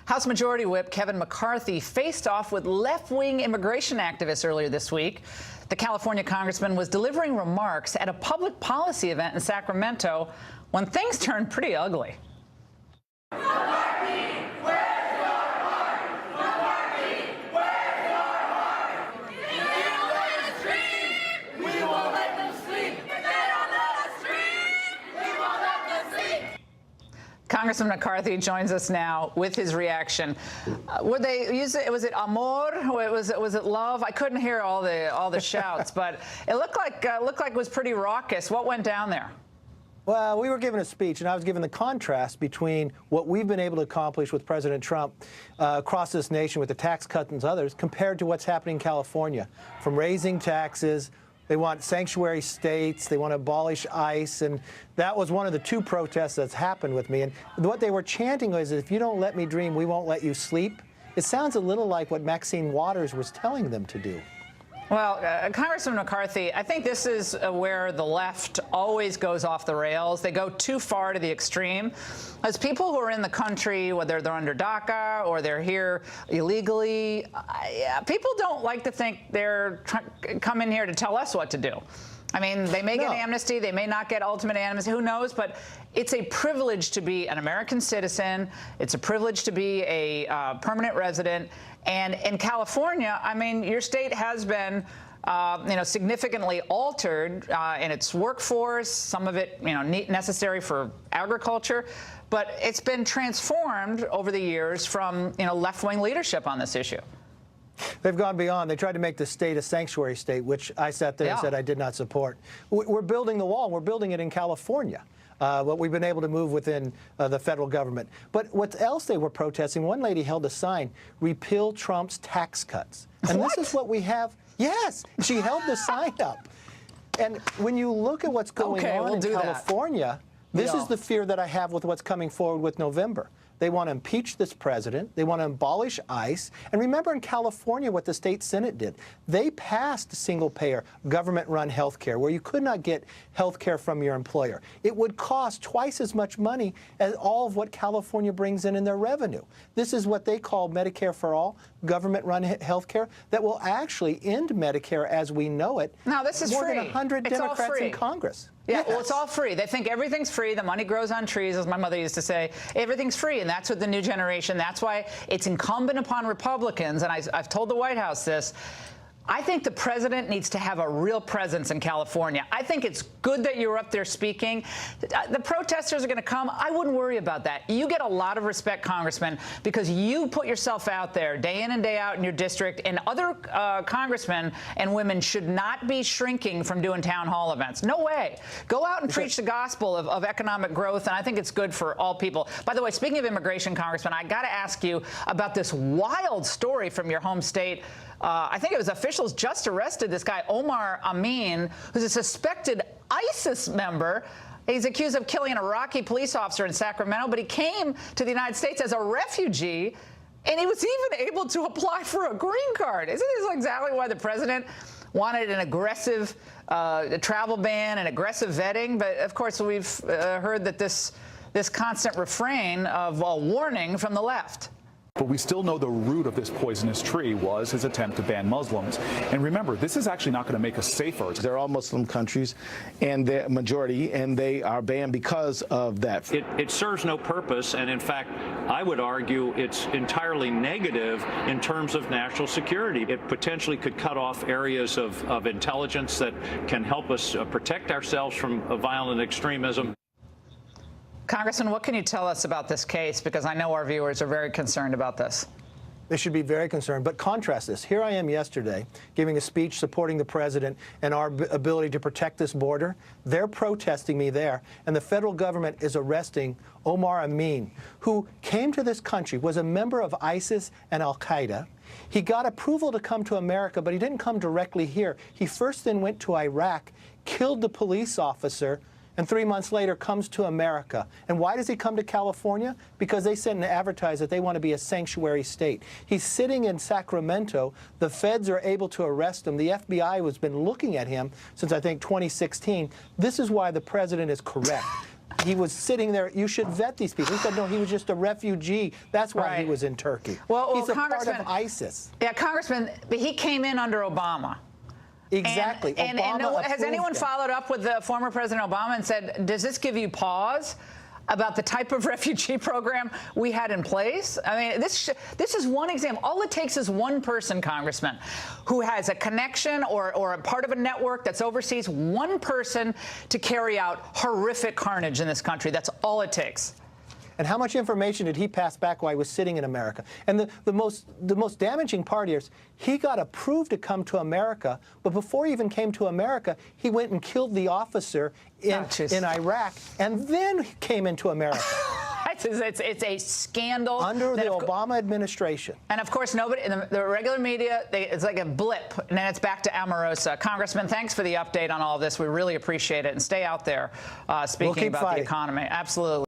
House Majority Whip Kevin McCarthy faced off with left-wing immigration activists earlier this week. The California congressman was delivering remarks at a public policy event in Sacramento when things turned pretty ugly. Congressman McCarthy joins us now with his reaction. Would they use it? Was it amor? Was it love? I couldn't hear all the shouts, but it looked like it was pretty raucous. What went down there? Well, we were given a speech, and I was given the contrast between what we've been able to accomplish with President Trump across this nation with the tax cuts and others compared to what's happening in California, from raising taxes. They want sanctuary states. They want to abolish ICE. And that was one of the two protests that's happened with me. And what they were chanting was, if you don't let me dream, we won't let you sleep. It sounds a little like what Maxine Waters was telling them to do. Well, Congressman McCarthy, I think this is where the left always goes off the rails. They go too far to the extreme. As people who are in the country, whether they're under DACA or they're here illegally, people don't like to think they're come in here to tell us what to do. I mean, they may get amnesty, they may not get ultimate amnesty, who knows, but it's a privilege to be an American citizen. It's a privilege to be a permanent resident. And in California, I mean, your state has been significantly altered in its workforce, some of it, necessary for agriculture, but it's been transformed over the years from, left-wing leadership on this issue. They've gone beyond. They tried to make the state a sanctuary state, which I sat there and said I did not support. We're building the wall. We're building it in California. What we've been able to move within the federal government. But what else they were protesting, one lady held a sign, repeal Trump's tax cuts. And this is what we have. Yes, she held the sign up. And when you look at what's going on in California, this is the fear that I have with what's coming forward with November. They want to impeach this president. They want to abolish ICE. And remember in California what the state Senate did. They passed single-payer, government-run health care where you could not get health care from your employer. It would cost twice as much money as all of what California brings in their revenue. This is what they call Medicare for All, government-run health care that will actually end Medicare as we know it. No, this is more free. Than 100 Democrats in Congress. Yeah, well, it's all free. They think everything's free. The money grows on trees, as my mother used to say. Everything's free, and that's what the new generation, that's why it's incumbent upon Republicans, and I've told the White House this, I think the president needs to have a real presence in California. I think it's good that you're up there speaking. The protesters are going to come. I wouldn't worry about that. You get a lot of respect, Congressman, because you put yourself out there day in and day out in your district, and other congressmen and women should not be shrinking from doing town hall events. No way. Go out and preach the gospel of economic growth, and I think it's good for all people. By the way, speaking of immigration, Congressman, I got to ask you about this wild story from your home state. I think it was officials just arrested this guy, Omar Amin, who's a suspected ISIS member. He's accused of killing an Iraqi police officer in Sacramento, but he came to the United States as a refugee, and he was even able to apply for a green card. Isn't this exactly why the president wanted an aggressive travel ban and aggressive vetting? But, of course, we've heard that this constant refrain of a warning from the left. But we still know the root of this poisonous tree was his attempt to ban Muslims. And remember, this is actually not going to make us safer. They're all Muslim countries, and the majority, and they are banned because of that. It serves no purpose, and in fact, I would argue it's entirely negative in terms of national security. It potentially could cut off areas of intelligence that can help us protect ourselves from violent extremism. Congressman, what can you tell us about this case? Because I know our viewers are very concerned about this. They should be very concerned. But contrast this. Here I am yesterday giving a speech supporting the president and our ability to protect this border. They're protesting me there. And the federal government is arresting Omar Amin, who came to this country, was a member of ISIS and al-Qaeda. He got approval to come to America, but he didn't come directly here. He first then went to Iraq, killed the police officer, and 3 months later comes to America. And why does he come to California? Because they sent and advertise that they want to be a sanctuary state. He's sitting in Sacramento. The feds are able to arrest him. The FBI has been looking at him since, I think, 2016. This is why the president is correct. he was sitting there. You should vet these people. He said, no, he was just a refugee. That's why he was in Turkey. Well, he's a part Congressman, of ISIS. Yeah, Congressman, but he came in under Obama. Exactly. And has anyone followed up with the former President Obama and said, does this give you pause about the type of refugee program we had in place? I mean, this is one example. All it takes is one person, Congressman, who has a connection or a part of a network that's overseas, one person to carry out horrific carnage in this country. That's all it takes. And how much information did he pass back while he was sitting in America? And the most damaging part here is he got approved to come to America, but before he even came to America, he went and killed the officer in Iraq, and then came into America. It's a scandal. Under the Obama administration. And of course, nobody in the regular media, it's like a blip, and then it's back to Omarosa. Congressman, thanks for the update on all of this. We really appreciate it. And stay out there speaking about the economy. Absolutely.